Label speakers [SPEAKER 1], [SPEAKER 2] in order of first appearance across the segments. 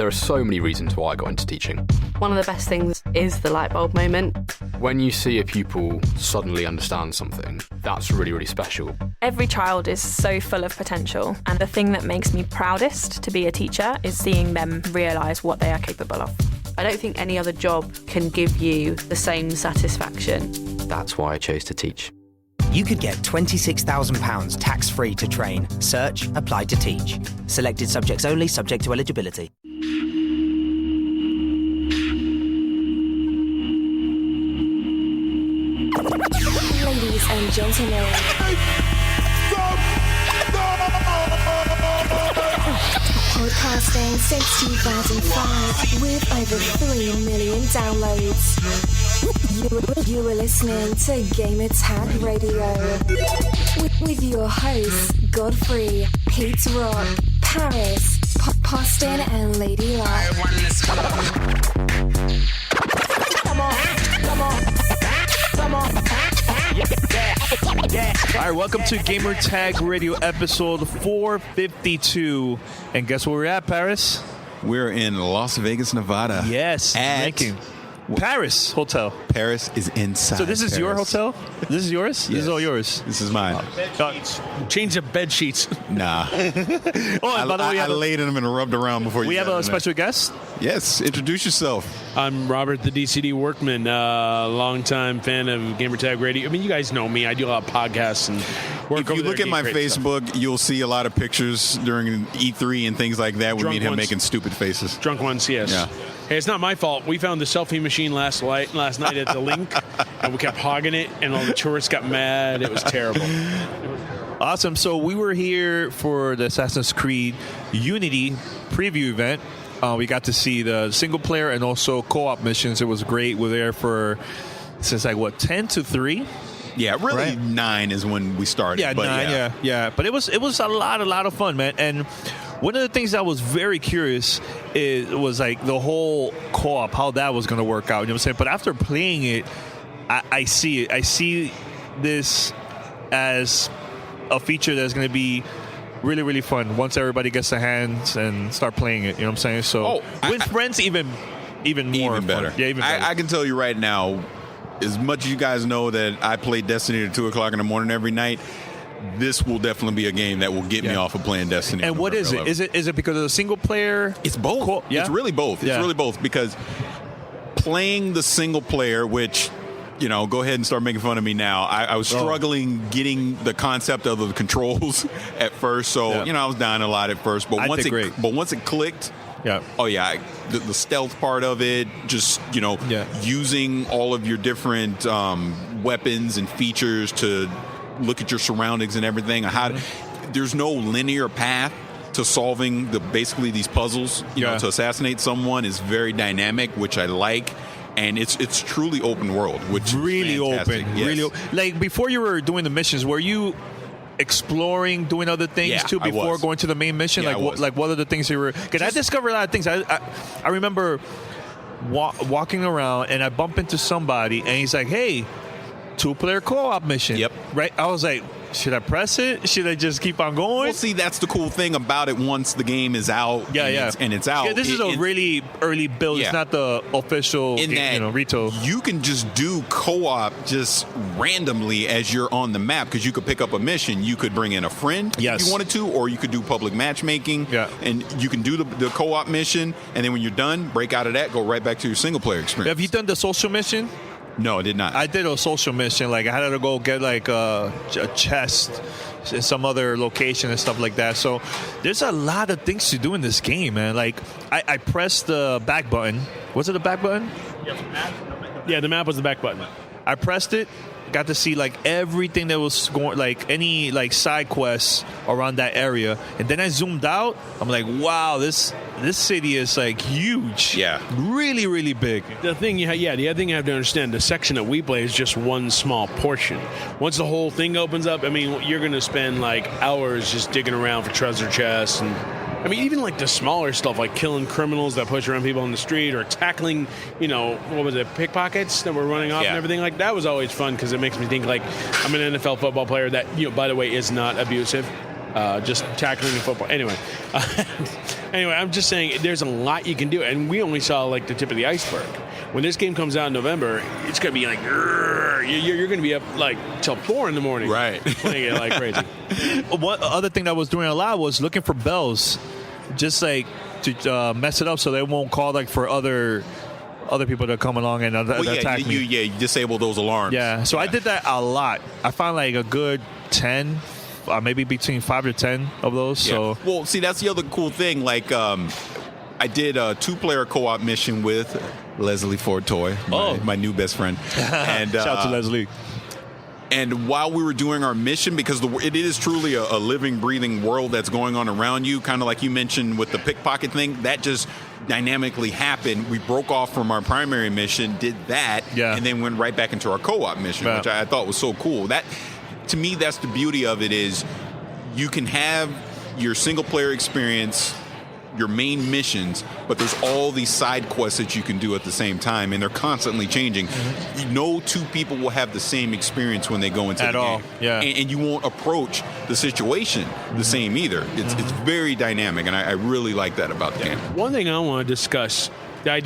[SPEAKER 1] there are so many reasons why I got into teaching.
[SPEAKER 2] One of the best things is the light bulb moment.
[SPEAKER 1] When you see a pupil suddenly understand something, that's really, really special.
[SPEAKER 3] Every child is so full of potential, and the thing that makes me proudest to be a teacher is seeing them realise what they are capable of.
[SPEAKER 2] I don't think any other job can give you the same satisfaction.
[SPEAKER 1] That's why I chose to teach.
[SPEAKER 4] You could get £26,000 tax-free to train. Search Apply to Teach. Selected subjects only, subject to eligibility.
[SPEAKER 5] Ladies and gentlemen, podcasting since 2005 with over 3 million downloads. You are listening to Gamertag Radio with your hosts Godfrey, Pete Rock, Paris, Poston, and Lady Luck. Come on.
[SPEAKER 6] All right, welcome to Gamertag Radio episode 452. And guess where we're at, Paris?
[SPEAKER 7] We're in Las Vegas, Nevada.
[SPEAKER 6] Yes. Paris Hotel.
[SPEAKER 7] Paris is inside.
[SPEAKER 6] So this is your hotel? This is yours?
[SPEAKER 7] Yes.
[SPEAKER 6] This is all yours?
[SPEAKER 7] This is mine.
[SPEAKER 8] Change the bed sheets.
[SPEAKER 7] Nah.
[SPEAKER 6] Oh, and by the way,
[SPEAKER 7] I laid in them and rubbed around before you.
[SPEAKER 6] We have a special guest?
[SPEAKER 7] Yes. Introduce yourself.
[SPEAKER 8] I'm Robert, the DCD Workman, longtime fan of Gamertag Radio. I mean, you guys know me. I do a lot of podcasts and work.
[SPEAKER 7] If you look at my Facebook, you'll see a lot of pictures during E3 and things like that with me and him making stupid faces.
[SPEAKER 8] Drunk ones, yes.
[SPEAKER 7] Yeah.
[SPEAKER 8] Hey, it's not my fault. We found the selfie machine last night at the Link, and we kept hogging it, and all the tourists got mad. It was terrible.
[SPEAKER 6] Awesome. So we were here for the Assassin's Creed Unity preview event. We got to see the single player and also co-op missions. It was great. We're there since 10 to 3?
[SPEAKER 7] Yeah, really, right? 9 is when we started.
[SPEAKER 6] Yeah, 9, yeah. But it was a lot of fun, man. And one of the things that was very curious was like the whole co-op, how that was going to work out. You know what I'm saying? But after playing it, I see it. I see this as a feature that's going to be really, really fun once everybody gets their hands and start playing it. You know what I'm saying? So with friends, even more
[SPEAKER 7] better.
[SPEAKER 6] Fun. Yeah, even better.
[SPEAKER 7] I can tell you right now, as much as you guys know that I play Destiny at 2 o'clock in the morning every night, this will definitely be a game that will get me off of playing Destiny.
[SPEAKER 6] And what is it? Is it because of the single player?
[SPEAKER 7] It's both. It's really both. It's really both, because playing the single player, which, you know, go ahead and start making fun of me now. I was struggling getting the concept of the controls at first, so you know, I was dying a lot at first. But once it clicked, the stealth part of it, just, you know, using all of your different weapons and features to look at your surroundings and everything. There's no linear path to solving basically these puzzles. You know, to assassinate someone is very dynamic, which I like. And it's truly open world, which
[SPEAKER 6] really
[SPEAKER 7] is fantastic.
[SPEAKER 6] open.
[SPEAKER 7] Yes.
[SPEAKER 6] Really, like before you were doing the missions, were you exploring, doing other things too before going to the main mission?
[SPEAKER 7] Yeah,
[SPEAKER 6] what are the things you were? Because I discovered a lot of things. I remember walking around and I bump into somebody and he's like, "Hey, 2-player co-op mission."
[SPEAKER 7] Yep.
[SPEAKER 6] Right. I was like, should I press it? Should I just keep on going?
[SPEAKER 7] Well, see, that's the cool thing about it. Once the game is out, and it's out.
[SPEAKER 6] Yeah, this is a really early build. It's not the official retail.
[SPEAKER 7] You can just do co-op just randomly as you're on the map, because you could pick up a mission. You could bring in a friend if you wanted to, or you could do public matchmaking. Yeah. And you can do the co-op mission, and then when you're done, break out of that, go right back to your single player experience.
[SPEAKER 6] Have you done the social mission?
[SPEAKER 7] No, I did not.
[SPEAKER 6] I did a social mission. Like, I had to go get like a chest in some other location and stuff like that. So there's a lot of things to do in this game, man. Like, I pressed the back button. Was it the back button?
[SPEAKER 8] Yeah, the map was the back button.
[SPEAKER 6] I pressed it. Got to see like everything that was going, like any like side quests around that area, and then I zoomed out. I'm like, wow, this city is like huge.
[SPEAKER 7] Yeah,
[SPEAKER 6] really, really big.
[SPEAKER 8] The other thing you have to understand, the section that we play is just one small portion. Once the whole thing opens up, I mean, you're going to spend like hours just digging around for treasure chests, and I mean, even like the smaller stuff, like killing criminals that push around people on the street, or tackling, pickpockets that were running off and everything. Like, that was always fun, because it makes me think, like, I'm an NFL football player that, by the way, is not abusive. Just tackling the football. Anyway. Anyway, I'm just saying there's a lot you can do, and we only saw like the tip of the iceberg. When this game comes out in November, it's going to be like, you're going to be up like till 4 a.m,
[SPEAKER 7] right?
[SPEAKER 8] Playing it like crazy.
[SPEAKER 6] One other thing that I was doing a lot was looking for bells, just like to mess it up so they won't call like for other people to come along and attack me.
[SPEAKER 7] You disable those alarms.
[SPEAKER 6] Yeah, so I did that a lot. I found like a good 10, maybe between 5 to 10 of those.
[SPEAKER 7] Yeah.
[SPEAKER 6] So,
[SPEAKER 7] well, see, that's the other cool thing. Like, I did a 2-player co-op mission with Lesley Phord-Toy, my new best friend. And
[SPEAKER 6] shout out to Lesley.
[SPEAKER 7] And while we were doing our mission, because it is truly a living, breathing world that's going on around you, kind of like you mentioned with the pickpocket thing, that just dynamically happened. We broke off from our primary mission, did that, and then went right back into our co-op mission, which I thought was so cool. That, to me, that's the beauty of it, is you can have your single-player experience, your main missions, but there's all these side quests that you can do at the same time, and they're constantly changing. No two people will have the same experience when they go into the game.
[SPEAKER 6] Yeah.
[SPEAKER 7] And you won't approach the situation the same either. It's very dynamic, and I really like that about the game.
[SPEAKER 8] One thing I want to discuss, I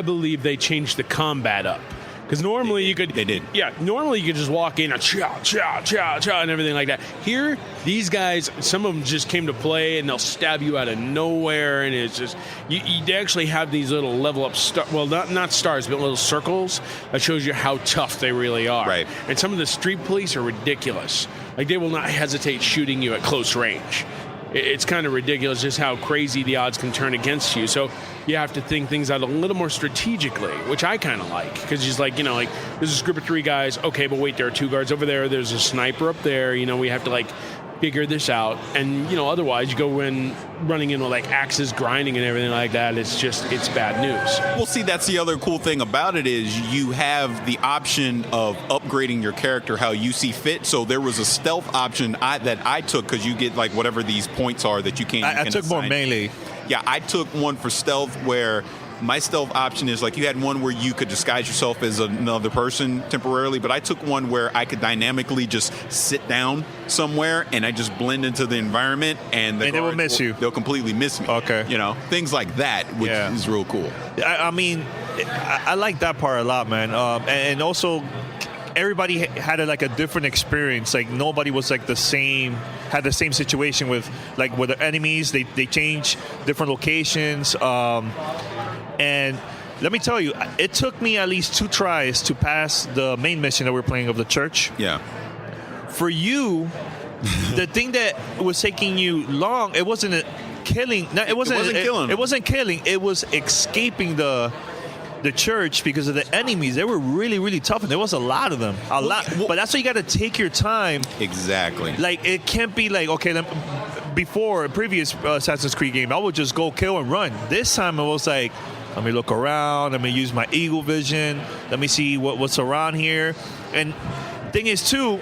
[SPEAKER 8] believe they changed the combat up. Because normally you could...
[SPEAKER 7] They did.
[SPEAKER 8] Yeah, normally you could just walk in and cha, cha, cha, cha, and everything like that. Here, these guys, some of them just came to play, and they'll stab you out of nowhere, and it's just... They actually have these little level up... not stars, but little circles that shows you how tough they really are.
[SPEAKER 7] Right.
[SPEAKER 8] And some of the street police are ridiculous. Like, they will not hesitate shooting you at close range. It's kind of ridiculous just how crazy the odds can turn against you. So you have to think things out a little more strategically, which I kind of like. Because just like, there's this group of 3 guys. Okay, but wait, there are 2 guards over there. There's a sniper up there. We have to like figure this out. And, otherwise you go in running in with like axes, grinding and everything like that. It's bad news.
[SPEAKER 7] Well, see, that's the other cool thing about it is you have the option of upgrading your character how you see fit. So there was a stealth option that I took, because you get like whatever these points are that you can.
[SPEAKER 6] I took more melee.
[SPEAKER 7] Yeah, I took one for stealth where my stealth option is like, you had one where you could disguise yourself as another person temporarily, but I took one where I could dynamically just sit down somewhere and I just blend into the environment, and
[SPEAKER 6] they will miss you.
[SPEAKER 7] They'll completely miss me.
[SPEAKER 6] Okay.
[SPEAKER 7] Things like that, which is real cool.
[SPEAKER 6] I mean, I like that part a lot, man. And also, everybody had a different experience. Like, nobody was like had the same situation with the enemies. They change different locations. And let me tell you, it took me at least 2 tries to pass the main mission that we're playing of the church.
[SPEAKER 7] Yeah.
[SPEAKER 6] For you, the thing that was taking you long, it wasn't killing. No, it wasn't killing. It wasn't killing. It was escaping the church because of the enemies. They were really, really tough, and there was a lot of them. But that's why you got to take your time.
[SPEAKER 7] Exactly.
[SPEAKER 6] Like, it can't be like, okay, before a previous Assassin's Creed game, I would just go kill and run. This time it was like, let me look around. Let me use my eagle vision. Let me see what's around here. And thing is, too,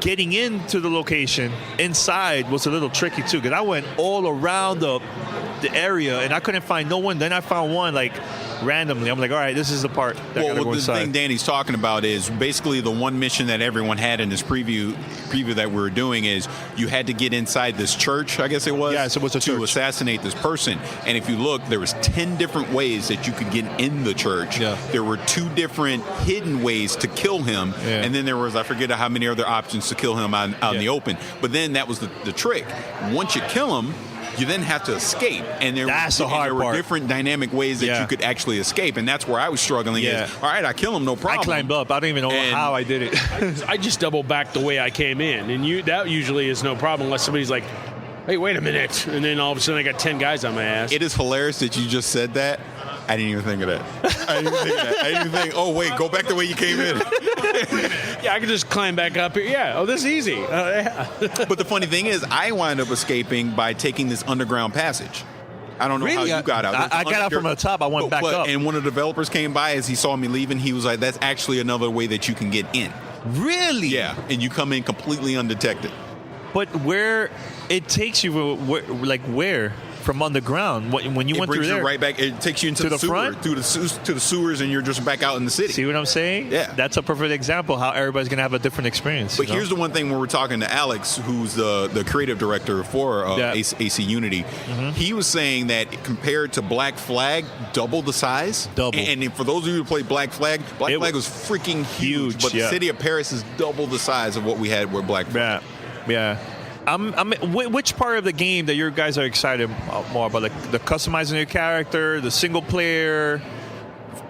[SPEAKER 6] getting into the location inside was a little tricky, too, because I went all around the area, and I couldn't find no one. Then I found one, randomly. I'm like, all right, this is the part that I gotta go inside.
[SPEAKER 7] The thing Danny's talking about is basically the one mission that everyone had in this preview that we were doing is you had to get inside this church, I guess it was.
[SPEAKER 6] Yes, it was a church.
[SPEAKER 7] To assassinate this person. And if you look, there was 10 different ways that you could get in the church.
[SPEAKER 6] Yeah.
[SPEAKER 7] There were 2 different hidden ways to kill him.
[SPEAKER 6] Yeah.
[SPEAKER 7] And then there was, I forget how many other options to kill him out in the open. But then that was the trick. Once you kill him, you then have to escape, and there were different dynamic ways that you could actually escape, and that's where I was struggling. Is, all right, I kill him, no problem.
[SPEAKER 6] I climbed up. I don't even know how I did it.
[SPEAKER 8] I just double back the way I came in, and that usually is no problem unless somebody's like, hey, wait a minute, and then all of a sudden I got 10 guys on my ass.
[SPEAKER 7] It is hilarious that you just said that. I didn't even think of that. I didn't even think, oh, wait, go back the way you came in.
[SPEAKER 8] Yeah, I could just climb back up here. Yeah, oh, this is easy. Yeah.
[SPEAKER 7] But the funny thing is, I wound up escaping by taking this underground passage. I don't know how you got out.
[SPEAKER 6] I got out from the top. I went back up.
[SPEAKER 7] And one of the developers came by as he saw me leaving. He was like, that's actually another way that you can get in.
[SPEAKER 6] Really?
[SPEAKER 7] Yeah, and you come in completely undetected.
[SPEAKER 6] But where it takes you, where? from underground. When you went through there,
[SPEAKER 7] right back. It takes you into the sewer,
[SPEAKER 6] front,
[SPEAKER 7] to the sewers, and you're just back out in the city.
[SPEAKER 6] See what I'm saying?
[SPEAKER 7] Yeah,
[SPEAKER 6] that's a perfect example how everybody's gonna have a different experience.
[SPEAKER 7] But here's the one thing when we're talking to Alex, who's the creative director for AC Unity, he was saying that compared to Black Flag, double the size. And for those of you who played Black Flag was freaking huge. But the city of Paris is double the size of what we had with Black Flag.
[SPEAKER 6] Yeah. Which part of the game that you guys are excited more about? Like the customizing your character, the single player,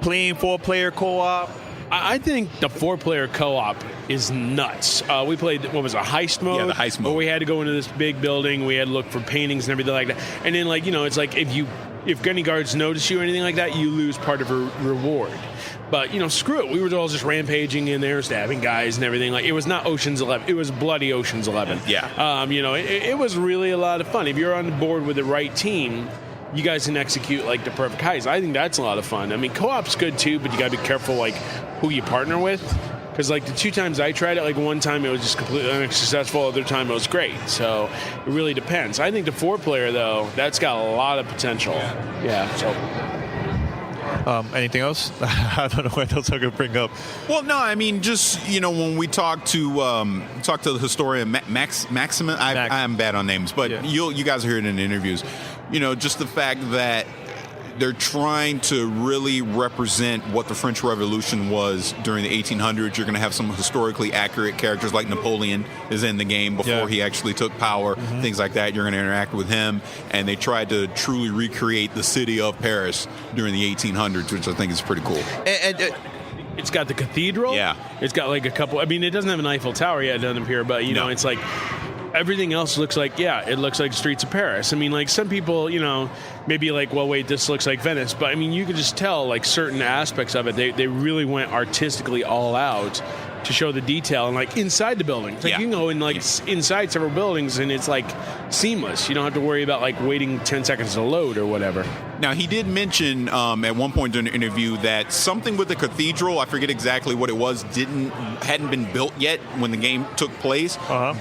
[SPEAKER 6] playing 4-player co-op?
[SPEAKER 8] I think the 4-player co-op is nuts. We played, a heist mode?
[SPEAKER 7] Yeah, the heist mode.
[SPEAKER 8] Where we had to go into this big building. We had to look for paintings and everything like that. And then, it's like if any guards notice you or anything like that, you lose part of a reward. But, screw it. We were all just rampaging in there, stabbing guys and everything. Like, it was not Ocean's 11. It was bloody Ocean's 11.
[SPEAKER 7] Yeah.
[SPEAKER 8] It was really a lot of fun. If you're on board with the right team, you guys can execute, the perfect heist. I think that's a lot of fun. I mean, co-op's good, too, but you got to be careful, who you partner with. Because, the 2 times I tried it, one time it was just completely unsuccessful, other time it was great. So it really depends. I think the 4-player, though, that's got a lot of potential. Yeah, so...
[SPEAKER 6] anything else? I don't know what else I could bring up.
[SPEAKER 7] Well, no, I mean, just, when we talk to the historian Maxime, I'm bad on names, but you guys hear it in the interviews, just the fact that they're trying to really represent what the French Revolution was during the 1800s. You're going to have some historically accurate characters like Napoleon is in the game before he actually took power, things like that. You're going to interact with him. And they tried to truly recreate the city of Paris during the 1800s, which I think is pretty cool.
[SPEAKER 8] And it's got the cathedral.
[SPEAKER 7] Yeah.
[SPEAKER 8] It's got a couple. I mean, it doesn't have an Eiffel Tower yet, it doesn't appear, but, it's like... Everything else looks like, it looks like the streets of Paris. I mean, some people, maybe well, wait, this looks like Venice. But, I mean, you can just tell, certain aspects of it, they really went artistically all out to show the detail. And, inside the buildings. You can go in, inside several buildings, and it's, seamless. You don't have to worry about, waiting 10 seconds to load or whatever.
[SPEAKER 7] Now, he did mention at one point during the interview that something with the cathedral, I forget exactly what it was, hadn't been built yet when the game took place,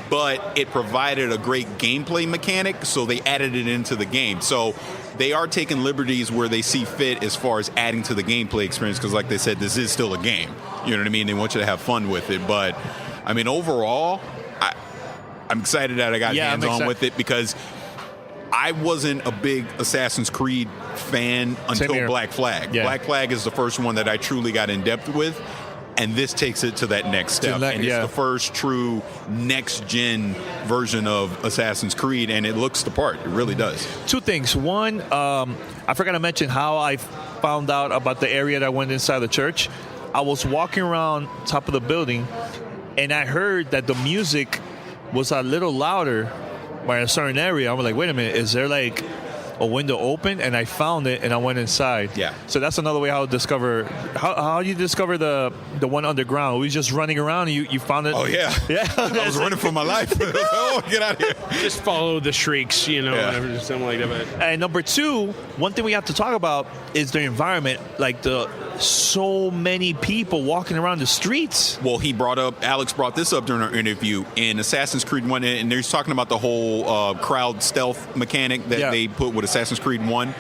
[SPEAKER 7] but it provided a great gameplay mechanic, so they added it into the game. So they are taking liberties where they see fit as far as adding to the gameplay experience, because like they said, this is still a game. You know what I mean? They want you to have fun with it. But, I mean, overall, I'm excited that I got hands-on with it, because I wasn't a big Assassin's Creed fan until Black Flag. Yeah. Black Flag is the first one that I truly got in depth with, and this takes it to that next step. And it's the first true next-gen version of Assassin's Creed, and it looks the part. It really does.
[SPEAKER 6] 2 things. One, I forgot to mention how I found out about the area that I went inside the church. I was walking around top of the building, and I heard that the music was a little louder by a certain area. I was like, wait a minute, is there a window open? And I found it, and I went inside.
[SPEAKER 7] Yeah.
[SPEAKER 6] So that's another way how you discover the one underground. We just running around, and you found it.
[SPEAKER 7] Oh, yeah.
[SPEAKER 6] Yeah.
[SPEAKER 7] I was running for my life. Oh, get out of here.
[SPEAKER 8] Just follow the shrieks, whatever, just something like that.
[SPEAKER 6] And number 2, one thing we have to talk about is the environment, so many people walking around the streets.
[SPEAKER 7] Well, Alex brought this up during our interview in Assassin's Creed 1, and they're talking about the whole crowd stealth mechanic that they put with Assassin's Creed 1.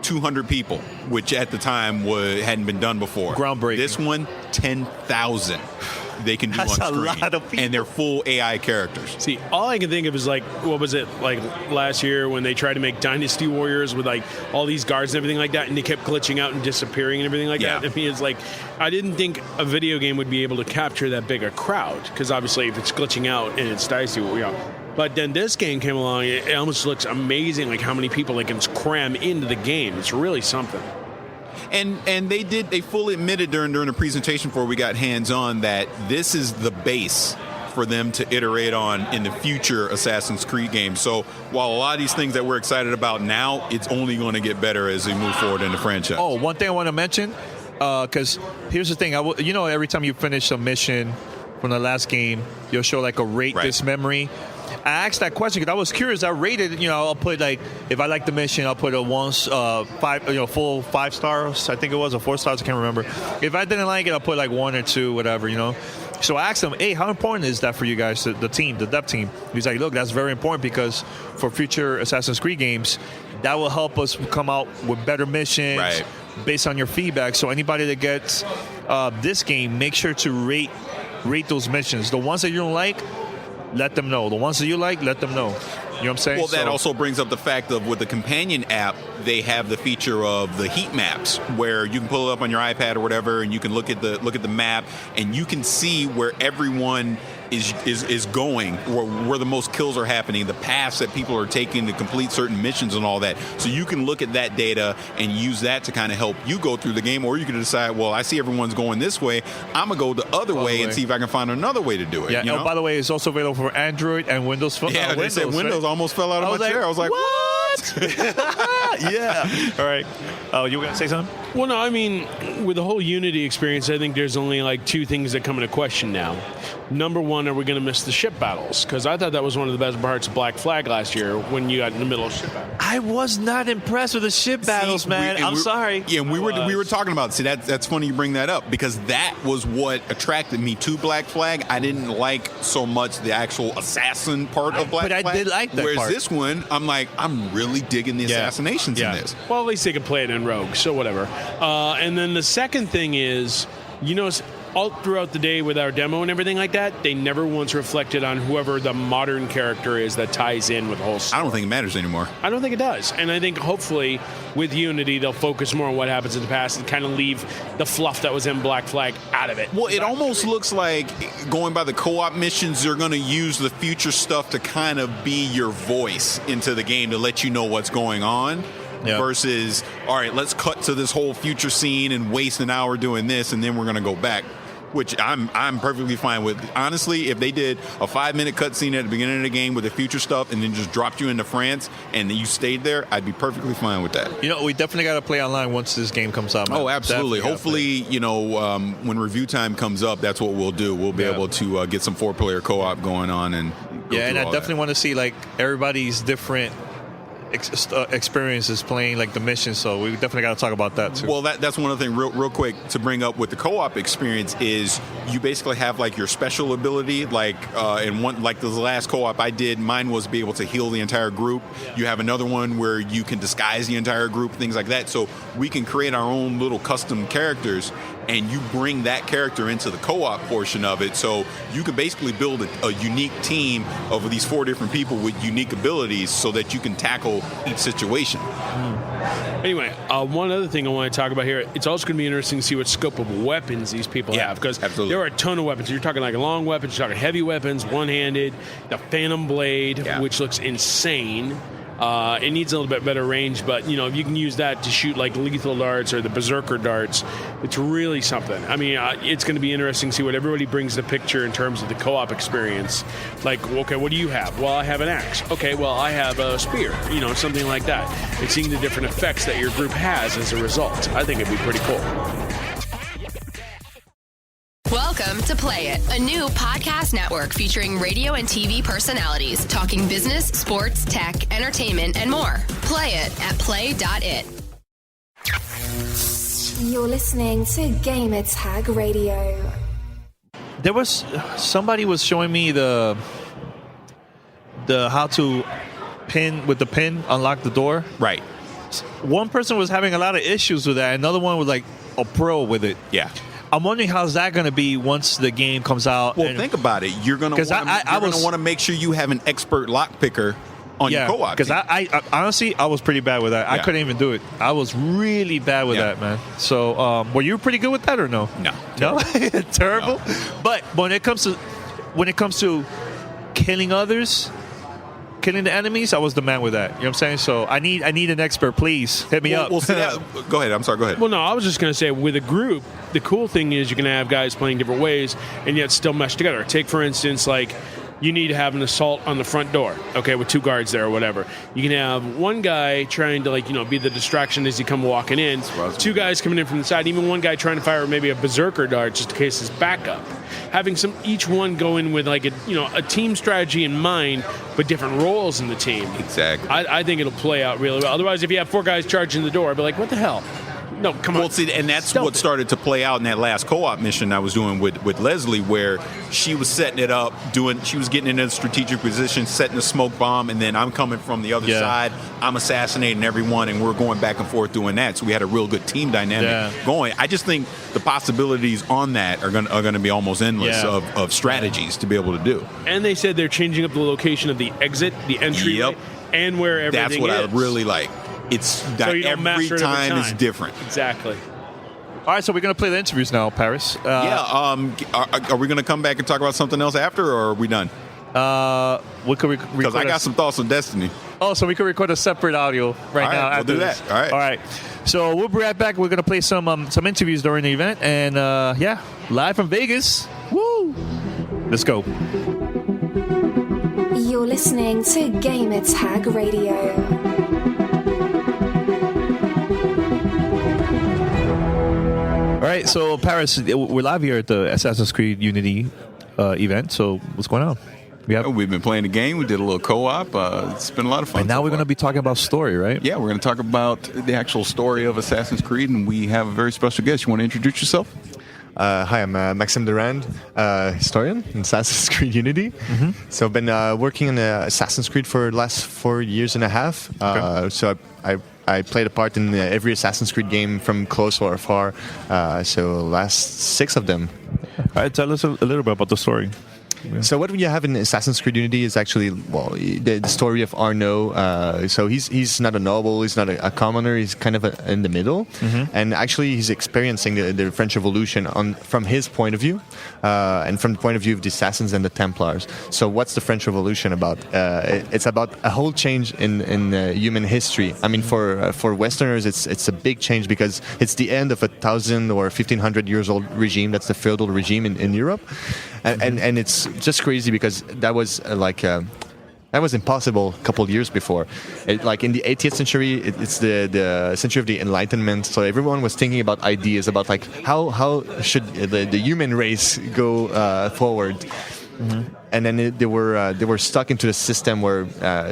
[SPEAKER 7] 200 people, which at the time hadn't been done before.
[SPEAKER 6] Groundbreaking.
[SPEAKER 7] This one, 10,000. They can do on screen.
[SPEAKER 6] That's a lot of people.
[SPEAKER 7] And they're full AI characters.
[SPEAKER 8] See, all I can think of is what was it, last year when they tried to make Dynasty Warriors with all these guards and everything like that, and they kept glitching out and disappearing and everything like that. I mean, it's I didn't think a video game would be able to capture that big a crowd, because obviously if it's glitching out and it's Dynasty Warriors. But then this game came along, it almost looks amazing, how many people they can cram into the game. It's really something.
[SPEAKER 7] And they fully admitted during the presentation before we got hands-on that this is the base for them to iterate on in the future Assassin's Creed games. So while a lot of these things that we're excited about now, it's only going to get better as we move forward in the franchise.
[SPEAKER 6] Oh, one thing I want to mention, because here's the thing. Every time you finish a mission from the last game, you'll show a rate this memory. I asked that question because I was curious. I rated, I'll put if I like the mission, I'll put full 5 stars. I think it was, or 4 stars. I can't remember. If I didn't like it, I'll put 1 or 2, whatever, So I asked him, hey, how important is that for you guys, the team, the dev team? He's like, look, that's very important because for future Assassin's Creed games, that will help us come out with better missions based on your feedback. So anybody that gets this game, make sure to rate those missions. The ones that you don't like, let them know. The ones that you like, let them know. You know what I'm saying?
[SPEAKER 7] Well, that also brings up the fact of with the companion app, they have the feature of the heat maps where you can pull it up on your iPad or whatever, and you can look at the map, and you can see where everyone is going, where the most kills are happening, the paths that people are taking to complete certain missions and all that. So you can look at that data and use that to kind of help you go through the game, or you can decide, well, I see everyone's going this way, I'm going to go the other way and see if I can find another way to do it.
[SPEAKER 6] Yeah,
[SPEAKER 7] you know?
[SPEAKER 6] By the way, it's also available for Android and Windows.
[SPEAKER 7] Yeah, they said Windows almost fell out of my chair. I was like, what?
[SPEAKER 6] Yeah. All right. Oh, you were going to say something?
[SPEAKER 8] Well, no, I mean, with the whole Unity experience, I think there's only like two things that come into question now. Number one, are we going to miss the ship battles? Because I thought that was one of the best parts of Black Flag last year when you got in the middle of ship battles.
[SPEAKER 6] I was not impressed with the ship battles, man. I'm sorry.
[SPEAKER 7] Yeah, we were talking about it. See, that's funny you bring that up, because that was what attracted me to Black Flag. I didn't like so much the actual assassin part of Black Flag.
[SPEAKER 6] But I did like that
[SPEAKER 7] Whereas
[SPEAKER 6] part.
[SPEAKER 7] this one, I'm like, I'm really digging the assassinations in this.
[SPEAKER 8] Well, at least they could play it in Rogue, so whatever. And then the second thing is, you know, all throughout the day with our demo and everything like that, they never once reflected on whoever the modern character is that ties in with the whole story.
[SPEAKER 7] I don't think it matters anymore.
[SPEAKER 8] I don't think it does. And I think hopefully with Unity, they'll focus more on what happens in the past and kind of leave the fluff that was in Black Flag out of it.
[SPEAKER 7] Well, it almost looks like, going by the co-op missions, they're going to use the future stuff to kind of be your voice into the game to let you know what's going on. Yep. Versus, all right, let's cut to this whole future scene and waste an hour doing this, and then we're going to go back, which I'm perfectly fine with. Honestly, if they did a 5-minute cutscene at the beginning of the game with the future stuff and then just dropped you into France and then you stayed there, I'd be perfectly fine with that.
[SPEAKER 6] You know, we definitely got to play online once this game comes out, man.
[SPEAKER 7] Oh, absolutely. Hopefully, you know, when review time comes up, that's what we'll do. We'll be able to get some 4-player co-op going on. And
[SPEAKER 6] and I definitely want to see, like, everybody's different experiences playing like the mission, so we definitely got to talk about that too.
[SPEAKER 7] Well, that's one other thing real quick to bring up with the co-op experience is you basically have like your special ability, like in one, like the last co-op I did, mine was be able to heal the entire group. You have another one where you can disguise the entire group, things like that. So we can create our own little custom characters, and you bring that character into the co-op portion of it. So you can basically build a unique team of these 4 different people with unique abilities so that you can tackle each situation.
[SPEAKER 8] Anyway, one other thing I want to talk about here, it's also going to be interesting to see what scope of weapons these people have, because there are a ton of weapons. You're talking like long weapons, you're talking heavy weapons, one-handed, the Phantom Blade, which looks insane. It needs a little bit better range, but you know, if you can use that to shoot like lethal darts or the berserker darts, it's really something. I mean, it's going to be interesting to see what everybody brings to the picture in terms of the co-op experience. Like, okay, what do you have? Well, I have an axe. Okay, well, I have a spear. You know, something like that. And seeing the different effects that your group has as a result, I think it'd be pretty cool.
[SPEAKER 9] Welcome to Play It, a new podcast network featuring radio and TV personalities talking business, sports, tech, entertainment, and more. Play it at play.it.
[SPEAKER 5] You're listening to Gamertag Radio.
[SPEAKER 6] There was somebody was showing me the how to unlock the door.
[SPEAKER 7] Right.
[SPEAKER 6] One person was having a lot of issues with that. Another one was like a pro with it.
[SPEAKER 7] Yeah.
[SPEAKER 6] I'm wondering how's that going to be once the game comes out.
[SPEAKER 7] Well, think about it. You're going to want to make sure you have an expert lock picker on your co-op.
[SPEAKER 6] Because I honestly, I was pretty bad with that. I couldn't even do it. I was really bad with that, man. So, were you pretty good with that or no?
[SPEAKER 7] No.
[SPEAKER 6] Terrible. Terrible. No. But when it comes to killing others, killing the enemies, I was the man with that. You know what I'm saying? So I need an expert. Please hit me up.
[SPEAKER 7] Well, go ahead. I'm sorry. Go ahead.
[SPEAKER 8] Well, no, I was just going to say, with a group, the cool thing is you can have guys playing different ways and yet still mesh together. Take, for instance, like you need to have an assault on the front door, okay, with 2 guards there or whatever. You can have one guy trying to, like, you know, be the distraction as you come walking in. 2 guys coming in from the side. Even one guy trying to fire maybe a berserker dart just in case it's backup. Having each one go in with like a team strategy in mind, but different roles in the team.
[SPEAKER 7] Exactly.
[SPEAKER 8] I think it'll play out really well. Otherwise, if you have 4 guys charging the door, I'd be like, what the hell? No, come on.
[SPEAKER 7] Well, see, and that's
[SPEAKER 8] Stealth
[SPEAKER 7] what started to play out in that last co-op mission I was doing with Lesley, where she was setting it up, she was getting in a strategic position, setting a smoke bomb, and then I'm coming from the other side. I'm assassinating everyone, and we're going back and forth doing that. So we had a real good team dynamic going. I just think the possibilities on that are going to be almost endless of strategies to be able to do.
[SPEAKER 8] And they said they're changing up the location of the exit, the entry, and where everything is.
[SPEAKER 7] That's what I really like. It's
[SPEAKER 8] so
[SPEAKER 7] every time is different.
[SPEAKER 8] Exactly.
[SPEAKER 6] All right, so we're going to play the interviews now, Paris.
[SPEAKER 7] Are we going to come back and talk about something else after, or are we done?
[SPEAKER 6] What could we?
[SPEAKER 7] Because I got some thoughts on Destiny.
[SPEAKER 6] Oh, so we could record a separate audio right now.
[SPEAKER 7] We'll do that. All right.
[SPEAKER 6] So we'll be right back. We're going to play some interviews during the event, and live from Vegas. Woo! Let's go.
[SPEAKER 5] You're listening to Gamertag Radio.
[SPEAKER 6] All right, so Paris, we're live here at the Assassin's Creed Unity event. So what's going on?
[SPEAKER 7] We've been playing the game. We did a little co-op. It's been a lot of fun.
[SPEAKER 6] And now we're going to be talking about story, right?
[SPEAKER 7] Yeah, we're going to talk about the actual story of Assassin's Creed, and we have a very special guest. You want to introduce yourself?
[SPEAKER 10] Hi, I'm Maxime Durand, historian in Assassin's Creed Unity. Mm-hmm. So I've been working on Assassin's Creed for the last 4 years and a half. So I played a part in every Assassin's Creed game from close or far. So last 6 of them.
[SPEAKER 6] All right, tell us a little bit about the story.
[SPEAKER 10] So what we have in Assassin's Creed Unity is actually, the story of Arnaud. So he's not a noble, he's not a commoner, he's kind of in the middle. Mm-hmm. And actually he's experiencing the French Revolution from his point of view, and from the point of view of the Assassins and the Templars. So what's the French Revolution about? It's about a whole change in human history. I mean, for Westerners, it's a big change because it's the end of 1,000 or 1,500 years old regime. That's the feudal regime in Europe. And it's just crazy because that was that was impossible a couple of years before. Like in the 18th century, it's the century of the Enlightenment. So everyone was thinking about ideas about like how should the human race go forward. Mm-hmm. And then they were stuck into the system where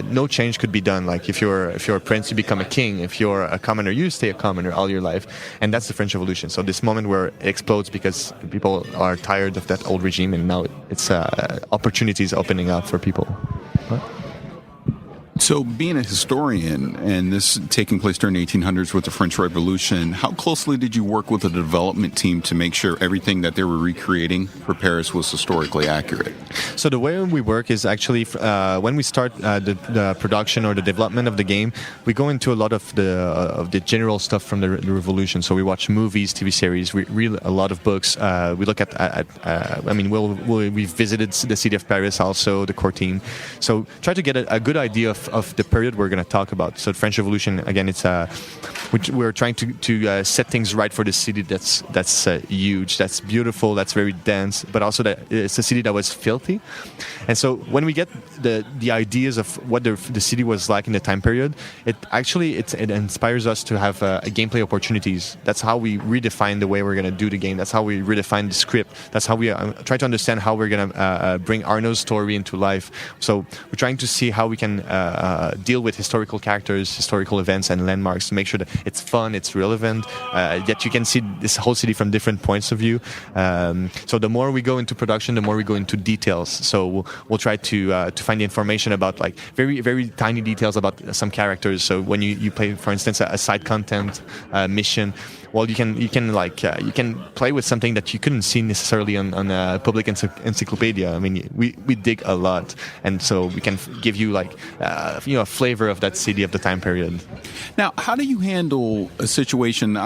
[SPEAKER 10] no change could be done. Like if you're a prince, you become a king. If you're a commoner, you stay a commoner all your life. And that's the French Revolution. So this moment where it explodes because people are tired of that old regime, and now it's opportunities opening up for people. What?
[SPEAKER 7] So being a historian and this taking place during the 1800s with the French Revolution, how closely did you work with the development team to make sure everything that they were recreating for Paris was historically accurate?
[SPEAKER 10] So the way we work is actually when we start the production or the development of the game, we go into a lot of the general stuff from the Revolution. So we watch movies, TV series, we read a lot of books. We look at we visited the city of Paris, also the core team. So try to get a good idea of the period we're going to talk about. So the French Revolution, again, we're trying to set things right for the city that's huge, that's beautiful, that's very dense, but also that it's a city that was filthy. And so when we get the ideas of what the city was like in the time period, it inspires us to have gameplay opportunities. That's how we redefine the way we're going to do the game. That's how we redefine the script. That's how we try to understand how we're going to bring Arnaud's story into life. So we're trying to see how we can deal with historical characters, historical events, and landmarks to make sure that it's fun, it's relevant, that you can see this whole city from different points of view. So the more we go into production, the more we go into details. So we'll try to find information about like very, very tiny details about some characters. So when you play, for instance, a side content mission, well, you can play with something that you couldn't see necessarily on a public encyclopedia. I mean, we dig a lot, and so we can give you like a flavor of that city of the time period.
[SPEAKER 7] Now, how do you handle a situation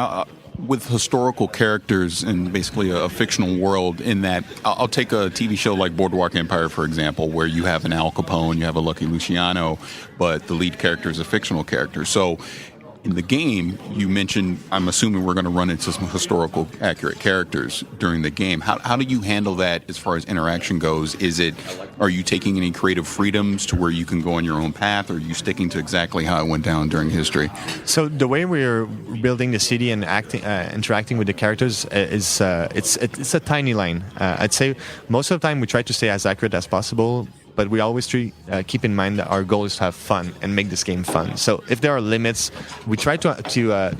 [SPEAKER 7] with historical characters in basically a fictional world? In that, I'll take a TV show like Boardwalk Empire, for example, where you have an Al Capone, you have a Lucky Luciano, but the lead character is a fictional character. So in the game, you mentioned, I'm assuming we're going to run into some historical accurate characters during the game. How do you handle that as far as interaction goes? Are you taking any creative freedoms to where you can go on your own path, or are you sticking to exactly how it went down during history?
[SPEAKER 10] So the way we're building the city and interacting with the characters it's a tiny line. I'd say most of the time we try to stay as accurate as possible. but we always keep in mind that our goal is to have fun and make this game fun. So if there are limits, we try to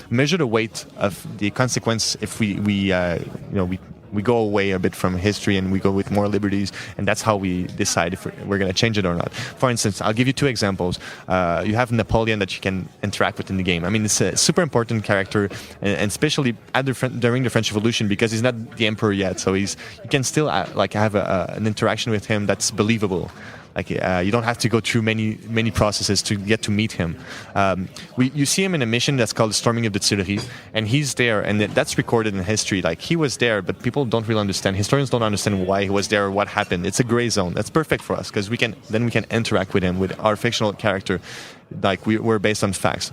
[SPEAKER 10] measure the weight of the consequence if we go away a bit from history and we go with more liberties, and that's how we decide if we're going to change it or not. For instance, I'll give you 2 examples. You have Napoleon that you can interact with in the game. I mean, it's a super important character, and especially during the French Revolution, because he's not the emperor yet, so you can still have an interaction with him that's believable. You don't have to go through many processes to get to meet him. You see him in a mission that's called the Storming of the Tuileries, and he's there, and that's recorded in history. He was there, but people don't really understand. Historians don't understand why he was there or what happened. It's a gray zone. That's perfect for us because we can interact with him, with our fictional character. We're based on facts.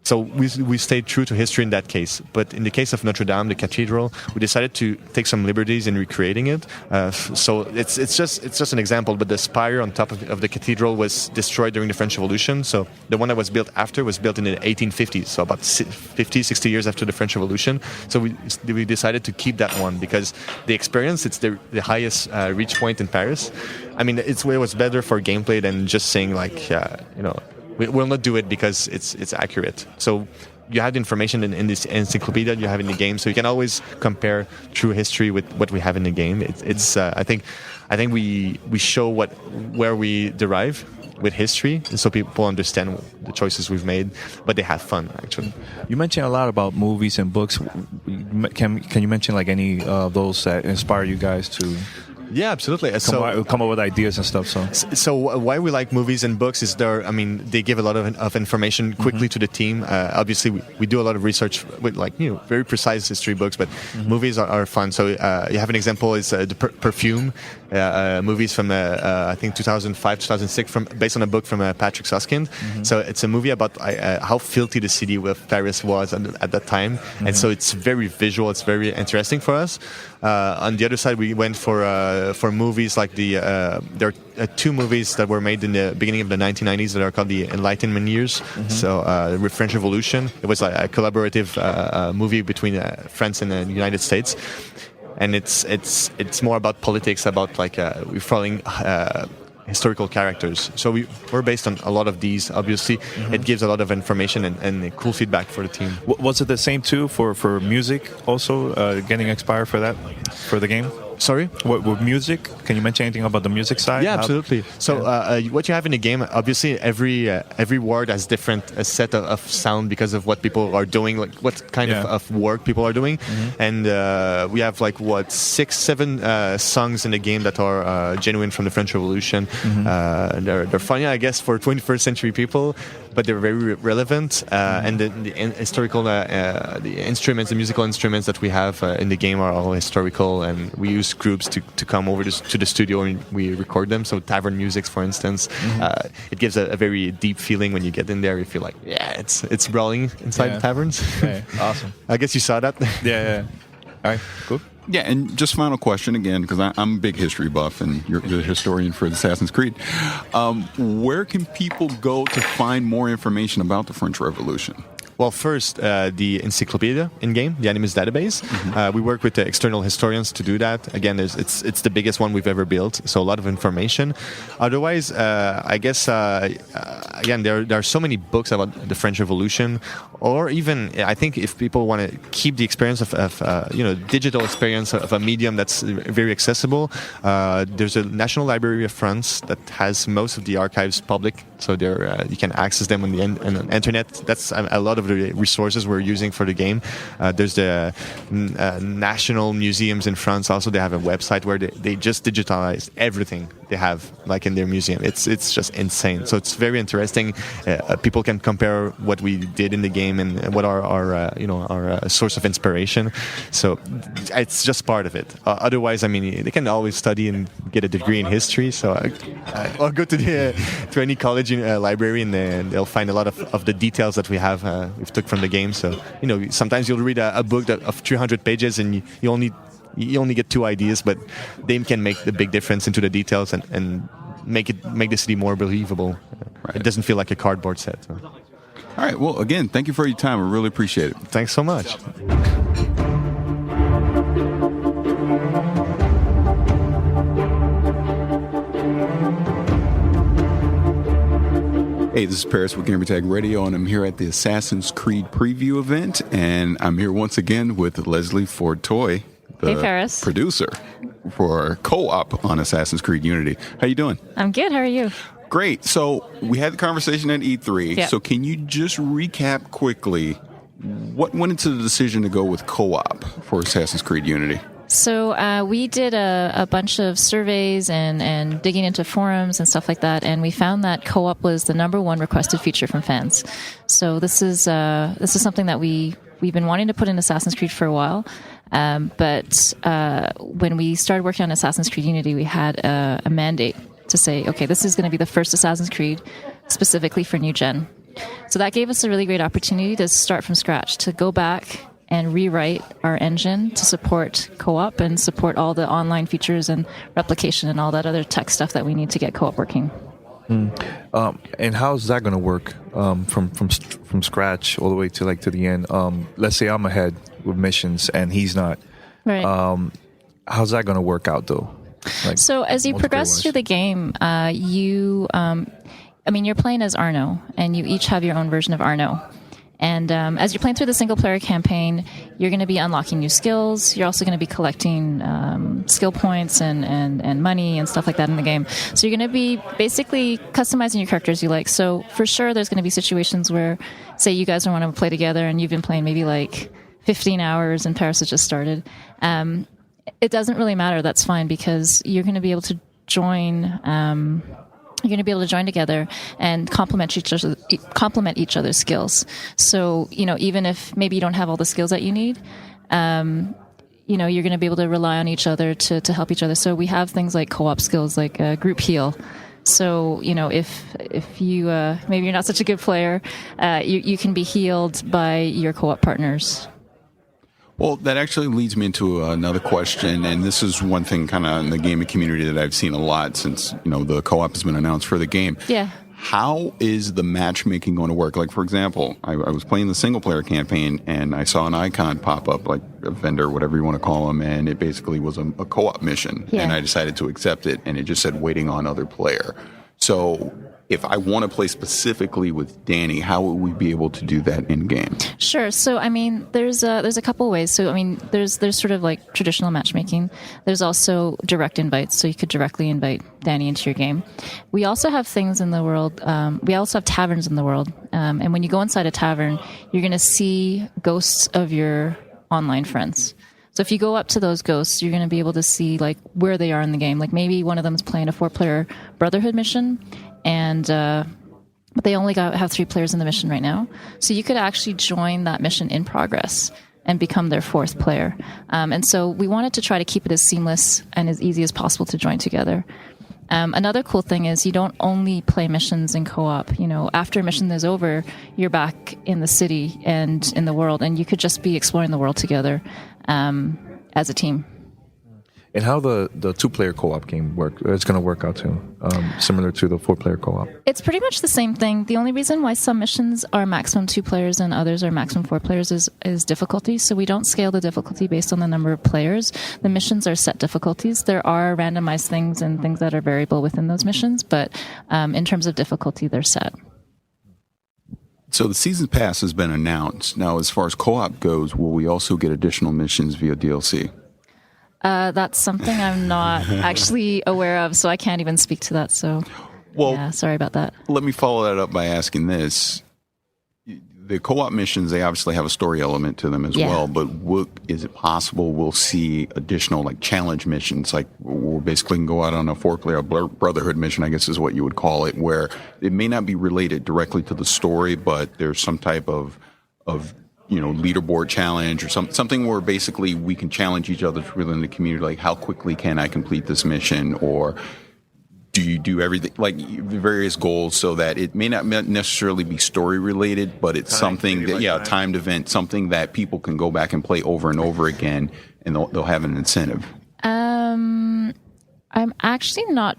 [SPEAKER 10] So we stayed true to history in that case. But in the case of Notre Dame, the cathedral, we decided to take some liberties in recreating it. So it's just an example. But the spire on top of the cathedral was destroyed during the French Revolution. So the one that was built after was built in the 1850s. So about 50, 60 years after the French Revolution. So we decided to keep that one because the experience, it's the highest reach point in Paris. I mean, it was better for gameplay than just saying we'll not do it because it's accurate. So you have the information in this encyclopedia you have in the game, so you can always compare true history with what we have in the game. I think we show where we derive with history, so people understand the choices we've made, but they have fun actually.
[SPEAKER 6] You mentioned a lot about movies and books. Can you mention any of those that inspire you guys to?
[SPEAKER 10] Yeah, absolutely.
[SPEAKER 6] Come up with ideas and stuff.
[SPEAKER 10] So why we like movies and books is they give a lot of information quickly to the team. Obviously, we do a lot of research with very precise history books, but movies are fun. So you have an example is the Perfume movies from I think 2005, 2006, based on a book from Patrick Susskind. So it's a movie about how filthy the city of Paris was at that time, and so it's very visual. It's very interesting for us. On the other side, we went for movies like there are 2 movies that were made in the beginning of the 1990s that are called the Enlightenment years. So the French Revolution. It was a collaborative movie between France and the United States, and it's more about politics, about we're following historical characters. So we're based on a lot of these. Obviously, it gives a lot of information and cool feedback for the team.
[SPEAKER 6] Was it the same too for music also, getting inspired for the game?
[SPEAKER 10] Sorry?
[SPEAKER 6] With music, can you mention anything about the music side?
[SPEAKER 10] Yeah, absolutely. So what you have in the game, obviously every word has a set of sound because of what people are doing, what kind of work people are doing. And we have 6, 7 songs in the game that are genuine from the French Revolution. They're funny, I guess, for 21st century people, but they're very relevant. And the historical, the instruments, the musical instruments that we have in the game are all historical, and we use groups to come over to the studio and we record them. So tavern music, for instance, it gives a very deep feeling when you get in there. You feel it's brawling inside the taverns.
[SPEAKER 6] Okay. Awesome.
[SPEAKER 10] I guess you saw that.
[SPEAKER 6] Yeah. All right, cool.
[SPEAKER 7] Yeah, and just final question again, because I'm a big history buff and you're the historian for Assassin's Creed. Where can people go to find more information about the French Revolution?
[SPEAKER 10] Well, first, the encyclopedia in-game, the Animus database. We work with the external historians to do that. Again, it's the biggest one we've ever built, so a lot of information. Otherwise, I guess, again, there are so many books about the French Revolution, or even, I think if people want to keep the experience of digital experience of a medium that's very accessible, there's a National Library of France that has most of the archives public, so you can access them on the internet. That's a lot of the resources we're using for the game. There's the national museums in France also. They have a website where they just digitalize everything they have in their museum. It's just insane. So it's very interesting. People can compare what we did in the game and what our source of inspiration. So it's just part of it. Otherwise, I mean, they can always study and get a degree in history. So I'll go to any college library and they'll find a lot of the details that we've took from the game. So sometimes you'll read a book of 300 pages and you only get 2 ideas, but they can make the big difference into the details and make the city more believable. Right. It doesn't feel like a cardboard set. So.
[SPEAKER 7] All right. Well, again, thank you for your time. I really appreciate it.
[SPEAKER 10] Thanks so much.
[SPEAKER 7] Hey, this is Paris with Gamertag Radio, and I'm here at the Assassin's Creed preview event, and I'm here once again with Lesley Phord-Toy, the producer for co-op on Assassin's Creed Unity. How you doing?
[SPEAKER 11] I'm good. How are you?
[SPEAKER 7] Great. So we had the conversation at E3.
[SPEAKER 11] Yeah.
[SPEAKER 7] So can you just recap quickly what went into the decision to go with co-op for Assassin's Creed Unity?
[SPEAKER 11] So we did a bunch of surveys and digging into forums and stuff like that, and we found that co-op was the number one requested feature from fans. So this is something that we've been wanting to put in Assassin's Creed for a while, but when we started working on Assassin's Creed Unity, we had a mandate to say, okay, this is going to be the first Assassin's Creed specifically for new gen. So that gave us a really great opportunity to start from scratch, to go back and rewrite our engine to support co-op and support all the online features and replication and all that other tech stuff that we need to get co-op working.
[SPEAKER 6] And how's that going to work from scratch all the way to the end? Let's say I'm ahead with missions and he's not.
[SPEAKER 11] Right.
[SPEAKER 6] How's that going to work out though?
[SPEAKER 11] So as you progress through the game, you're playing as Arno, and you each have your own version of Arno. And as you're playing through the single-player campaign, you're going to be unlocking new skills. You're also going to be collecting skill points and money and stuff like that in the game. So you're going to be basically customizing your character as you like. So for sure, there's going to be situations where, say, you guys want to play together and you've been playing maybe 15 hours and Paris has just started. It doesn't really matter. That's fine, because you're going to be able to join. You're going to be able to join together and complement each other's skills. So, even if maybe you don't have all the skills that you need, you're going to be able to rely on each other to help each other. So we have things like co-op skills, like group heal. So, if you maybe you're not such a good player, you can be healed by your co-op partners.
[SPEAKER 7] Well, that actually leads me into another question, and this is one thing kind of in the gaming community that I've seen a lot since, the co-op has been announced for the game.
[SPEAKER 11] Yeah.
[SPEAKER 7] How is the matchmaking going to work? Like, for example, I was playing the single-player campaign, and I saw an icon pop up, like a vendor, whatever you want to call them, and it basically was a co-op mission. Yeah. And I decided to accept it, and it just said waiting on other player. So if I want to play specifically with Danny, how would we be able to do that in game?
[SPEAKER 11] Sure. So there's a couple ways. So there's sort of like traditional matchmaking. There's also direct invites, so you could directly invite Danny into your game. We also have things in the world. We also have taverns in the world, and when you go inside a tavern, you're going to see ghosts of your online friends. So if you go up to those ghosts, you're going to be able to see where they are in the game. Like maybe one of them is playing a 4-player Brotherhood mission, and but they only have 3 players in the mission right now. So you could actually join that mission in progress and become their 4th player. And so we wanted to try to keep it as seamless and as easy as possible to join together. Another cool thing is you don't only play missions in co-op. After a mission is over, you're back in the city and in the world, and you could just be exploring the world together as a team.
[SPEAKER 6] And how the 2-player co-op game it's going to work out too, similar to the 4-player co-op?
[SPEAKER 11] It's pretty much the same thing. The only reason why some missions are maximum 2 players and others are maximum 4 players is difficulty. So we don't scale the difficulty based on the number of players. The missions are set difficulties. There are randomized things and things that are variable within those missions, but in terms of difficulty, they're set.
[SPEAKER 7] So the Season Pass has been announced. Now, as far as co-op goes, will we also get additional missions via DLC?
[SPEAKER 11] That's something I'm not actually aware of, so I can't even speak to that. So, sorry about that.
[SPEAKER 7] Let me follow that up by asking this. The co-op missions, they obviously have a story element to them as well, but is it possible we'll see additional challenge missions, we'll basically go out on a 4-player Brotherhood mission, I guess is what you would call it, where it may not be related directly to the story, but there's some type of leaderboard challenge or something where basically we can challenge each other within the community, like how quickly can I complete this mission, or do you do everything, various goals, so that it may not necessarily be story related, but it's something that, timed event, something that people can go back and play over and over again, and they'll have an incentive.
[SPEAKER 11] I'm actually not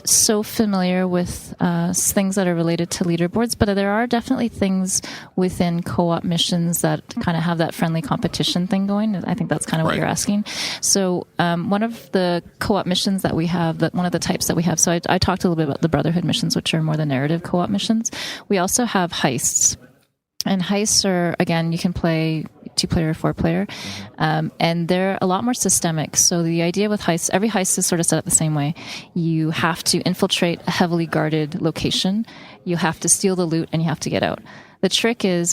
[SPEAKER 11] so familiar with things that are related to leaderboards, but there are definitely things within co-op missions that kind of have that friendly competition thing going. I think that's kind of what you're asking. So one of the co-op missions that we have, one of the types that we have, so I talked a little bit about the Brotherhood missions, which are more the narrative co-op missions. We also have heists. And heists are, again, you can play 2-player or 4-player, and they're a lot more systemic. So the idea with heists, every heist is sort of set up the same way. You have to infiltrate a heavily guarded location, you have to steal the loot, and you have to get out. The trick is